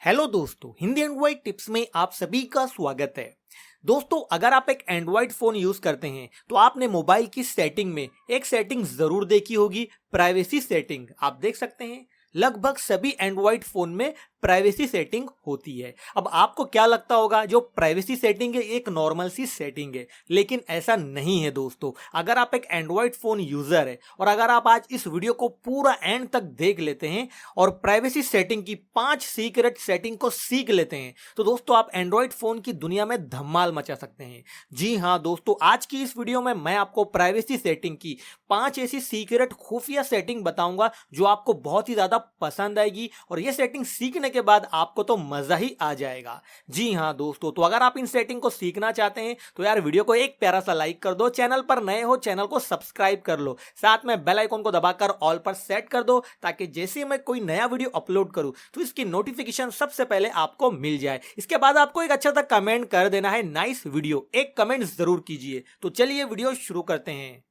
Hello दोस्तों, Hindi Android tips में आप सभी का स्वागत है। दोस्तों, अगर आप एक एंड्रॉइड फोन यूज करते हैं तो आपने मोबाइल की सेटिंग में एक सेटिंग जरूर देखी होगी, प्राइवेसी सेटिंग। आप देख सकते हैं लगभग सभी एंड्रॉइड फोन में प्राइवेसी सेटिंग होती है। अब आपको क्या लगता होगा, जो प्राइवेसी सेटिंग है एक नॉर्मल सी सेटिंग है, लेकिन ऐसा नहीं है दोस्तों। अगर आप एक एंड्रॉइड फोन यूजर है और अगर आप आज इस वीडियो को पूरा एंड तक देख लेते हैं और प्राइवेसी सेटिंग की 5 सीक्रेट सेटिंग को सीख लेते हैं तो दोस्तों आप एंड्रॉइड फोन की दुनिया में धमाल मचा सकते हैं। जी हाँ दोस्तों, आज की इस वीडियो में मैं आपको प्राइवेसी सेटिंग की 5 ऐसी सीक्रेट खुफिया सेटिंग बताऊंगा जो आपको बहुत ही ज्यादा पसंद आएगी और ये सेटिंग सीखने के बाद आपको तो मजा ही आ जाएगा। जी हाँ दोस्तों, तो अगर आप इन सेटिंग को सीखना चाहते हैं तो यार वीडियो को एक प्यारा सा लाइक कर दो, चैनल पर नए हो चैनल को सब्सक्राइब कर लो, साथ में बेल आइकन को दबाकर ऑल पर सेट कर दो ताकि जैसे मैं कोई नया वीडियो अपलोड करूं तो इसकी नोटिफिकेशन सबसे पहले आपको मिल जाए। इसके बाद आपको एक अच्छा सा कमेंट कर देना है, नाइस वीडियो, एक कमेंट जरूर कीजिए। तो चलिए वीडियो शुरू करते हैं।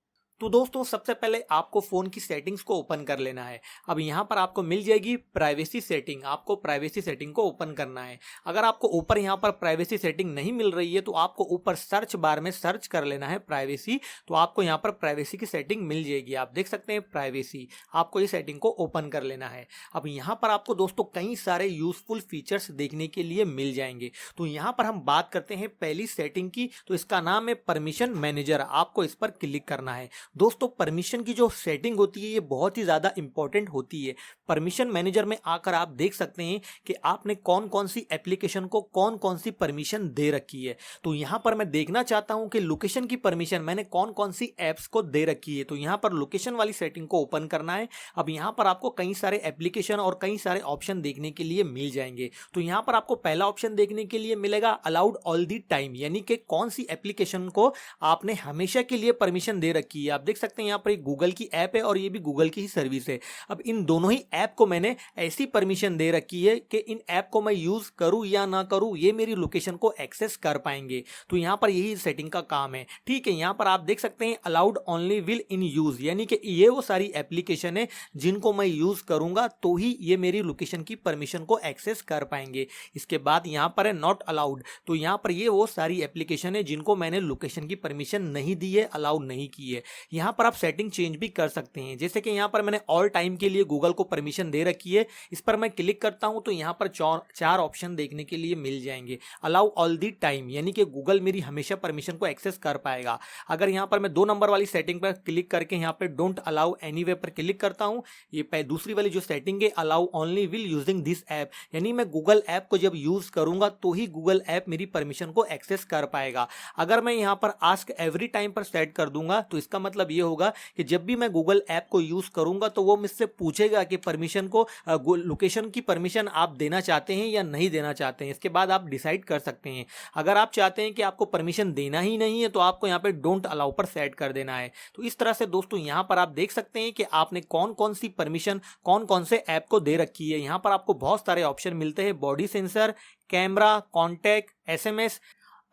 तो दोस्तों सबसे पहले आपको फोन की सेटिंग्स को ओपन कर लेना है। अब यहां पर आपको मिल जाएगी प्राइवेसी सेटिंग, आपको प्राइवेसी सेटिंग को ओपन करना है। अगर आपको ऊपर यहां पर प्राइवेसी सेटिंग नहीं मिल रही है तो आपको ऊपर सर्च बार में सर्च कर लेना है प्राइवेसी, तो आपको यहां पर प्राइवेसी की सेटिंग मिल जाएगी। आप देख सकते हैं प्राइवेसी, आपको ये सेटिंग को ओपन कर लेना है। अब यहां पर आपको दोस्तों कई सारे यूजफुल फीचर्स देखने के लिए मिल जाएंगे। तो यहां पर हम बात करते हैं पहली सेटिंग की, तो इसका नाम है परमिशन मैनेजर। आपको इस पर क्लिक करना है। दोस्तों परमिशन की जो सेटिंग होती है ये बहुत ही ज़्यादा इंपॉर्टेंट होती है। परमिशन मैनेजर में आकर आप देख सकते हैं कि आपने कौन कौन सी एप्लीकेशन को कौन कौन सी परमिशन दे रखी है। तो यहाँ पर मैं देखना चाहता हूँ कि लोकेशन की परमिशन मैंने कौन कौन सी ऐप्स को दे रखी है। तो यहाँ पर लोकेशन वाली सेटिंग को ओपन करना है। अब यहाँ पर आपको कई सारे एप्लीकेशन और कई सारे ऑप्शन देखने के लिए मिल जाएंगे। तो यहाँ पर आपको पहला ऑप्शन देखने के लिए मिलेगा अलाउड ऑल दी टाइम, यानी कि कौन सी एप्लीकेशन को आपने हमेशा के लिए परमिशन दे रखी है। आप देख सकते हैं यहाँ पर एक गूगल की ऐप है और ये भी गूगल की ही सर्विस है। अब इन दोनों ही ऐप को मैंने ऐसी परमिशन दे रखी है कि इन ऐप को मैं यूज करूं या ना करूं ये मेरी लोकेशन को एक्सेस कर पाएंगे। तो यहाँ पर यही सेटिंग का काम है। ठीक है, यहाँ पर आप देख सकते हैं allowed only will in use, यानी कि ये वो सारी एप्लीकेशन है जिनको मैं यूज करूंगा तो ही ये मेरी लोकेशन की परमिशन को एक्सेस कर पाएंगे। इसके बाद यहाँ पर है नॉट अलाउड, तो यहाँ पर ये वो सारी एप्लीकेशन है जिनको मैंने लोकेशन की परमिशन नहीं दी है, अलाउड नहीं की है। यहाँ पर आप सेटिंग चेंज भी कर सकते हैं। जैसे कि यहाँ पर मैंने ऑल टाइम के लिए गूगल को परमिशन दे रखी है, इस पर मैं क्लिक करता हूं तो यहाँ पर चार ऑप्शन देखने के लिए मिल जाएंगे। अलाउ ऑल दी टाइम, यानी कि गूगल मेरी हमेशा परमिशन को एक्सेस कर पाएगा। अगर यहाँ पर मैं 2 नंबर वाली सेटिंग पर क्लिक करके यहाँ पर डोंट अलाउ एनीवे पर क्लिक करता हूँ, ये दूसरी वाली जो सेटिंग है allow only will using this app, यानी मैं गूगल ऐप को जब यूज करूंगा तो ही गूगल ऐप मेरी परमिशन को एक्सेस कर पाएगा। अगर मैं यहाँ पर आस्क एवरी टाइम पर सेट कर दूंगा तो इसका मतलब ये होगा कि जब भी मैं गूगल ऐप को यूज करूंगा तो वो मुझसे पूछेगा कि परमिशन को लोकेशन की परमिशन आप देना चाहते हैं या नहीं देना चाहते हैं। इसके बाद आप डिसाइड कर सकते हैं। अगर आप चाहते हैं कि आपको परमिशन देना ही नहीं है तो आपको यहाँ पे डोंट अलाउ पर सेट कर देना है। तो इस तरह से दोस्तों यहाँ पर आप देख सकते हैं कि आपने कौन कौन सी परमिशन कौन कौन से ऐप को दे रखी है। यहाँ पर आपको बहुत सारे ऑप्शन मिलते हैं, body sensor, camera, contact, SMS।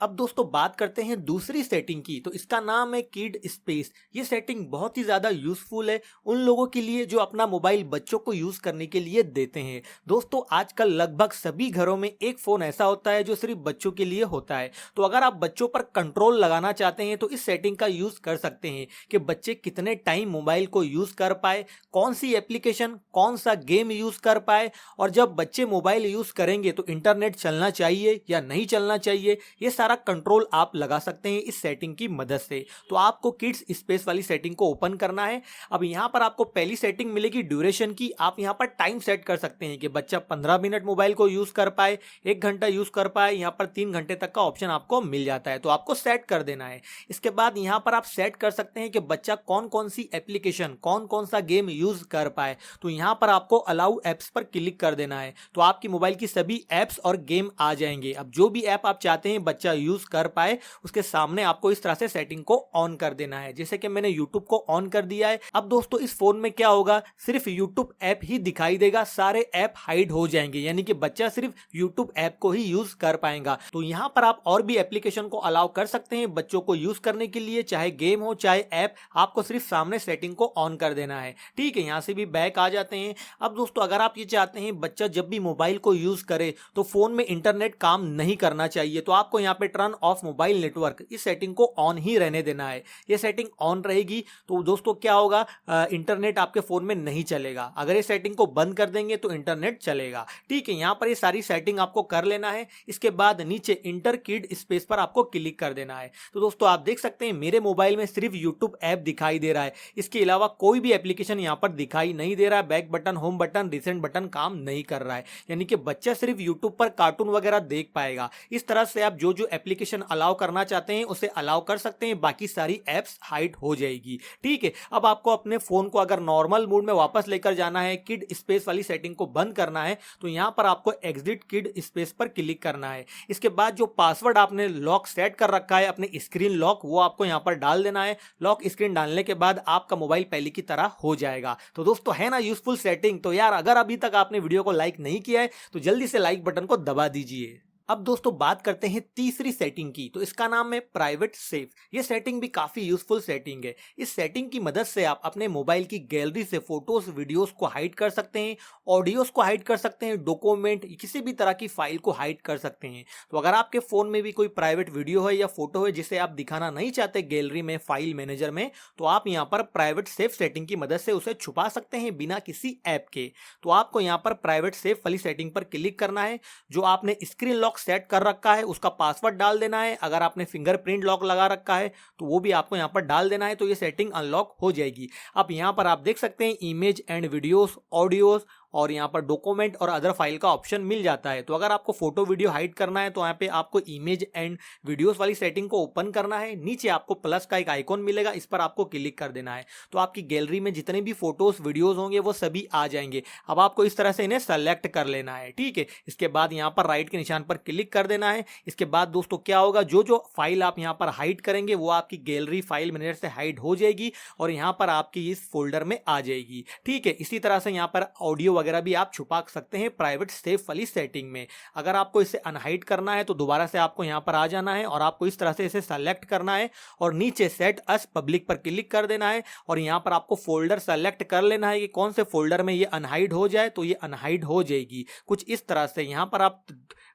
अब दोस्तों बात करते हैं दूसरी सेटिंग की, तो इसका नाम है किड स्पेस। ये सेटिंग बहुत ही ज़्यादा यूजफुल है उन लोगों के लिए जो अपना मोबाइल बच्चों को यूज़ करने के लिए देते हैं। दोस्तों आजकल लगभग सभी घरों में एक फ़ोन ऐसा होता है जो सिर्फ बच्चों के लिए होता है। तो अगर आप बच्चों पर कंट्रोल लगाना चाहते हैं तो इस सेटिंग का यूज़ कर सकते हैं कि बच्चे कितने टाइम मोबाइल को यूज़ कर पाए, कौन सी एप्लीकेशन, कौन सा गेम यूज़ कर पाए, और जब बच्चे मोबाइल यूज़ करेंगे तो इंटरनेट चलना चाहिए या नहीं चलना चाहिए, ये सारा कंट्रोल आप लगा सकते हैं इस सेटिंग की मदद से। तो आपको किड्स स्पेस वाली सेटिंग को ओपन करना है। अब यहां पर आपको पहली सेटिंग मिलेगी ड्यूरेशन की। आप यहां पर टाइम सेट कर सकते हैं कि बच्चा 15 मिनट मोबाइल को यूज कर पाए, 1 घंटा यूज कर पाए, यहां पर 3 घंटे तक का ऑप्शन आपको मिल जाता है, तो आपको सेट कर देना है। इसके बाद यहां पर आप सेट कर सकते हैं कि बच्चा कौन कौन सी एप्लीकेशन, कौन कौन सा गेम यूज कर पाए। तो यहां पर आपको अलाउ एप्स पर क्लिक कर देना है, तो आपकी मोबाइल की सभी एप्स और गेम आ जाएंगे। अब जो भी ऐप आप चाहते हैं बच्चा यूज कर पाए उसके सामने आपको इस तरह से सेटिंग को ऑन कर देना है। जैसे कि मैंने यूट्यूब को ऑन कर दिया है। अब दोस्तों इस फोन में क्या होगा, सिर्फ यूट्यूब ऐप ही दिखाई देगा, सारे ऐप हाइड हो जाएंगे, यानी कि बच्चा सिर्फ यूट्यूब ऐप को ही यूज कर पाएगा। तो यहां पर आप और भी एप्लीकेशन को अलाउ कर सकते हैं बच्चों को यूज करने के लिए, चाहे गेम हो चाहे ऐप, आपको सिर्फ सामने सेटिंग को ऑन कर देना है। ठीक है, यहां से भी बैक आ जाते हैं। अब दोस्तों अगर आप ये चाहते हैं बच्चा जब भी मोबाइल को यूज करे तो फोन में इंटरनेट काम नहीं करना चाहिए, तो आपको यहाँ पे टर्न ऑफ मोबाइल नेटवर्क इस सेटिंग को ऑन ही रहने देना है। ये सेटिंग ऑन रहेगी तो दोस्तों क्या होगा, इंटरनेट आपके फोन में नहीं चलेगा। अगर ये सेटिंग को बंद कर देंगे तो इंटरनेट चलेगा। ठीक है, यहाँ पर ये सारी सेटिंग आपको कर लेना है। इसके बाद नीचे इंटर किड स्पेस पर आपको क्लिक कर देना है। तो दोस्तों आप देख सकते हैं मेरे मोबाइल में सिर्फ यूट्यूब ऐप दिखाई दे रहा है, इसके अलावा कोई भी एप्लीकेशन यहाँ पर दिखाई नहीं दे रहा है। Back button, home button, recent button काम नहीं कर रहा है, यानी कि बच्चा सिर्फ यूट्यूब पर कार्टून वगैरह देख पाएगा। इस तरह से आप जो जो एप्लीकेशन अलाउ करना चाहते हैं उसे अलाउ कर सकते हैं, बाकी सारी एप्स हाइड हो जाएगी। ठीक है, अब आपको अपने फोन को अगर नॉर्मल मोड में वापस लेकर जाना है, किड स्पेस वाली सेटिंग को बंद करना है, तो यहां पर आपको एग्जिट किड स्पेस पर क्लिक करना है। इसके बाद जो पासवर्ड आपने लॉक सेट कर रखा है अपने स्क्रीन लॉक, वो आपको यहां पर डाल देना है। लॉक स्क्रीन डालने के बाद आपका मोबाइल पहले की तरह हो जाएगा। तो दोस्तों है ना यूजफुल सेटिंग। तो यार अगर अभी तक आपने वीडियो को लाइक नहीं किया है तो जल्दी से लाइक बटन को दबा दीजिए। अब दोस्तों बात करते हैं तीसरी सेटिंग की, तो इसका नाम है प्राइवेट सेव। ये सेटिंग भी काफी यूजफुल सेटिंग है। इस सेटिंग की मदद से आप अपने मोबाइल की गैलरी से फोटोज वीडियोस को हाइड कर सकते हैं, ऑडियोस को हाइड कर सकते हैं, डॉक्यूमेंट, किसी भी तरह की फाइल को हाइड कर सकते हैं। तो अगर आपके फोन में भी कोई प्राइवेट वीडियो है या फोटो है जिसे आप दिखाना नहीं चाहते गैलरी में, फाइल मैनेजर में, तो आप यहाँ पर प्राइवेट सेव सेटिंग की मदद से उसे छुपा सकते हैं बिना किसी ऐप के। तो आपको यहाँ पर प्राइवेट सेव वाली सेटिंग पर क्लिक करना है। जो आपने स्क्रीन लॉक सेट कर रखा है उसका पासवर्ड डाल देना है। अगर आपने फिंगरप्रिंट लॉक लगा रखा है तो वो भी आपको यहां पर डाल देना है, तो ये सेटिंग अनलॉक हो जाएगी। अब यहां पर आप देख सकते हैं इमेज एंड वीडियोस, ऑडियोस और यहाँ पर डॉक्यूमेंट और अदर फाइल का ऑप्शन मिल जाता है। तो अगर आपको फोटो वीडियो हाइड करना है तो यहाँ पे आपको इमेज एंड वीडियोस वाली सेटिंग को ओपन करना है। नीचे आपको प्लस का एक आइकॉन मिलेगा, इस पर आपको क्लिक कर देना है। तो आपकी गैलरी में जितने भी फोटोज वीडियोस होंगे वो सभी आ जाएंगे। अब आपको इस तरह से इन्हें सेलेक्ट कर लेना है। ठीक है, इसके बाद यहाँ पर राइट के निशान पर क्लिक कर देना है। इसके बाद दोस्तों क्या होगा, जो जो फाइल आप यहाँ पर हाइड करेंगे वो आपकी गैलरी फाइल मैनेजर से हाइड हो जाएगी और यहाँ पर आपकी इस फोल्डर में आ जाएगी। ठीक है, इसी तरह से यहाँ पर ऑडियो वगैरह भी आप छुपा सकते हैं प्राइवेट सेव वाली सेटिंग में। अगर आपको इसे अनहाइड करना है तो दोबारा से आपको यहाँ पर आ जाना है और आपको इस तरह से इसे सेलेक्ट करना है और नीचे सेट अस पब्लिक पर क्लिक कर देना है और यहाँ पर आपको फोल्डर सेलेक्ट कर लेना है कि कौन से फोल्डर में ये अनहाइड हो जाए, तो ये अनहाइड हो जाएगी कुछ इस तरह से। यहाँ पर आप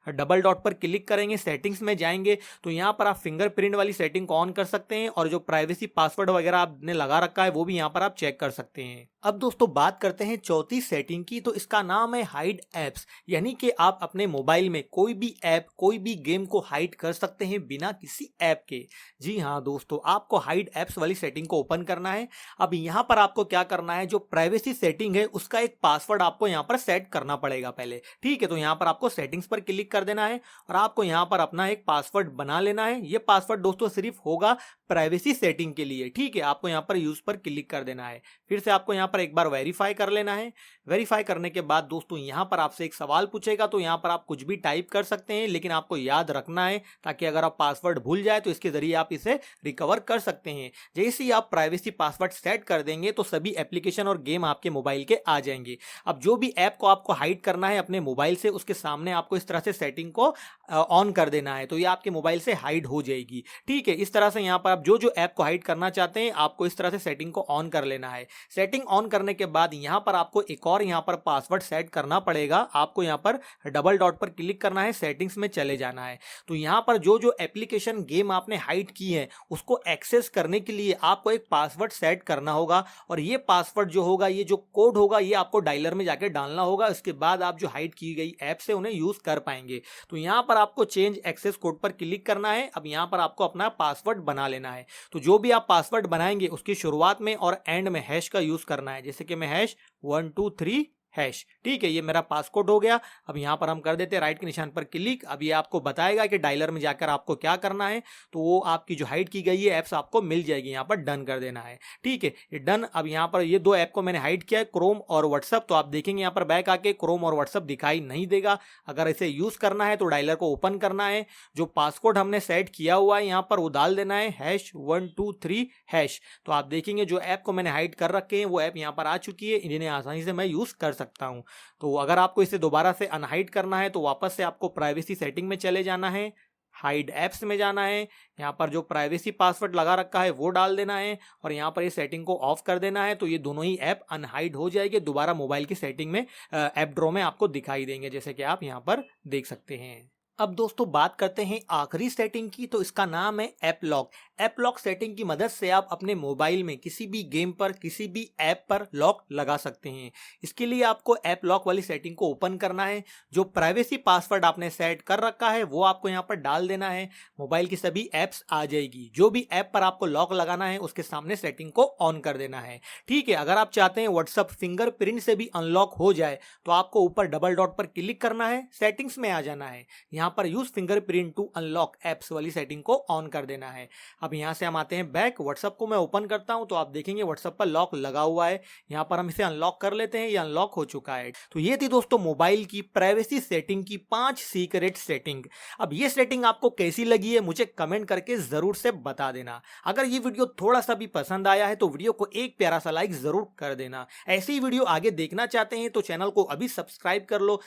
डबल डॉट पर क्लिक करेंगे, सेटिंग्स में जाएंगे तो यहाँ पर आप फिंगरप्रिंट वाली सेटिंग को ऑन कर सकते हैं और जो प्राइवेसी पासवर्ड वगैरह आपने लगा रखा है वो भी यहाँ पर आप चेक कर सकते हैं। अब दोस्तों बात करते हैं चौथी सेटिंग की, तो इसका नाम है हाइड एप्स, यानी कि आप अपने मोबाइल में कोई भी ऐप, कोई भी गेम को हाइड कर सकते हैं बिना किसी ऐप के। जी हाँ दोस्तों, आपको हाइड एप्स वाली सेटिंग को ओपन करना है। अब यहाँ पर आपको क्या करना है, जो प्राइवेसी सेटिंग है उसका एक पासवर्ड आपको यहाँ पर सेट करना पड़ेगा पहले। ठीक है, तो यहाँ पर आपको सेटिंग्स पर क्लिक कर देना है और आपको यहाँ पर अपना एक पासवर्ड बना लेना है। ये पासवर्ड दोस्तों सिर्फ होगा प्राइवेसी सेटिंग के लिए। ठीक है, आपको यहाँ पर यूज पर क्लिक कर देना है। फिर से आपको यहाँ पर एक बार वेरीफाई कर लेना है। वेरीफाई करने के बाद दोस्तों यहाँ पर आपसे एक सवाल पूछेगा, तो यहाँ पर आप कुछ भी टाइप कर सकते हैं, लेकिन आपको याद रखना है ताकि अगर आप पासवर्ड भूल जाए तो इसके जरिए आप इसे रिकवर कर सकते हैं। जैसे ही आप प्राइवेसी पासवर्ड सेट कर देंगे तो सभी एप्लीकेशन और गेम आपके मोबाइल के आ जाएंगे। अब जो भी ऐप को आपको हाइड करना है अपने मोबाइल से, उसके सामने आपको इस तरह से सेटिंग को ऑन कर देना है, तो ये आपके मोबाइल से हाइड हो जाएगी। ठीक है, इस तरह से यहाँ पर आप जो जो ऐप को हाइड करना चाहते हैं आपको इस तरह से सेटिंग को ऑन कर लेना है। सेटिंग ऑन करने के बाद यहाँ पर आपको एक और यहाँ पर पासवर्ड सेट करना पड़ेगा। आपको यहाँ पर डबल डॉट पर क्लिक करना है, सेटिंग्स में चले जाना है। तो यहाँ पर जो जो एप्लीकेशन, गेम आपने हाइड की है उसको एक्सेस करने के लिए आपको एक पासवर्ड सेट करना होगा और ये पासवर्ड जो होगा, ये जो कोड होगा, ये आपको डायलर में जाके डालना होगा। इसके बाद आप जो हाइड की गई ऐप से उन्हें यूज कर पाएंगे। तो यहाँ पर आपको चेंज एक्सेस कोड पर क्लिक करना है। अब यहाँ पर आपको अपना पासवर्ड बना लेना है। तो जो भी आप पासवर्ड बनाएंगे उसकी शुरुआत में और एंड में हैश का यूज करना है। जैसे कि मैं हैश 123 हैश। ठीक है, ये मेरा पासकोड हो गया। अब यहाँ पर हम कर देते हैं राइट के निशान पर क्लिक। अब ये आपको बताएगा कि डायलर में जाकर आपको क्या करना है, तो वो आपकी जो हाइड की गई है ऐप्स आपको मिल जाएगी, यहाँ पर डन कर देना है। ठीक है, ये डन। अब यहाँ पर ये दो ऐप को मैंने हाइड किया है, क्रोम और व्हाट्सअप। तो आप देखेंगे यहाँ पर बैक आके क्रोम और व्हाट्सअप दिखाई नहीं देगा। अगर इसे यूज करना है तो डायलर को ओपन करना है, जो पासकोड हमने सेट किया हुआ है यहाँ पर वो डाल देना है, #123#। तो आप देखेंगे जो ऐप को मैंने हाइड कर रखे हैं वो ऐप यहाँ पर आ चुकी है, इन्हें आसानी से मैं यूज कर सकता हूँ। तो अगर आपको इसे दोबारा से अनहाइड करना है तो वापस से आपको प्राइवेसी सेटिंग में चले जाना है, हाइड एप्स में जाना है, यहाँ पर जो प्राइवेसी पासवर्ड लगा रखा है वो डाल देना है और यहाँ पर ये सेटिंग को ऑफ कर देना है। तो ये दोनों ही ऐप अनहाइड हो जाएगी, दोबारा मोबाइल की सेटिंग में ऐप ड्रॉ में आपको दिखाई देंगे, जैसे कि आप यहाँ पर देख सकते हैं। अब दोस्तों बात करते हैं आखिरी सेटिंग की, तो इसका नाम है app lock. App lock setting की मदद से आप अपने मोबाइल में किसी भी गेम पर, किसी भी ऐप पर लॉक लगा सकते हैं। इसके लिए आपको ऐप लॉक वाली सेटिंग को ओपन करना है, जो प्राइवेसी पासवर्ड आपने सेट कर रखा है वो आपको यहाँ पर डाल देना है। मोबाइल की सभी ऐप्स आ जाएगी, जो भी ऐप पर आपको लॉक लगाना है उसके सामने सेटिंग को ऑन कर देना है। ठीक है, अगर आप चाहते हैं व्हाट्सअप फिंगरप्रिंट से भी अनलॉक हो जाए तो आपको ऊपर डबल डॉट पर क्लिक करना है, सेटिंग्स में आ जाना है, यहाँ पर use fingerprint to unlock apps वाली सेटिंग को ऑन कर देना है। अब यहां से हम आते हैं बैक, व्हाट्सएप को मैं ओपन करता हूं तो आप देखेंगे व्हाट्सएप पर लॉक लगा हुआ है। यहां पर हम इसे अनलॉक कर लेते हैं, ये अनलॉक हो चुका है। तो ये थी दोस्तों मोबाइल की प्राइवेसी सेटिंग की 5 सीक्रेट सेटिंग। अब ये सेटिंग आपको कैसी लगी है मुझे कमेंट करके जरूर से बता देना। अगर ये वीडियो थोड़ा सा भी पसंद आया है तो वीडियो को एक प्यारा सा लाइक जरूर कर देना। ऐसी वीडियो आगे देखना चाहते हैं तो चैनल को अभी सब्सक्राइब कर लो,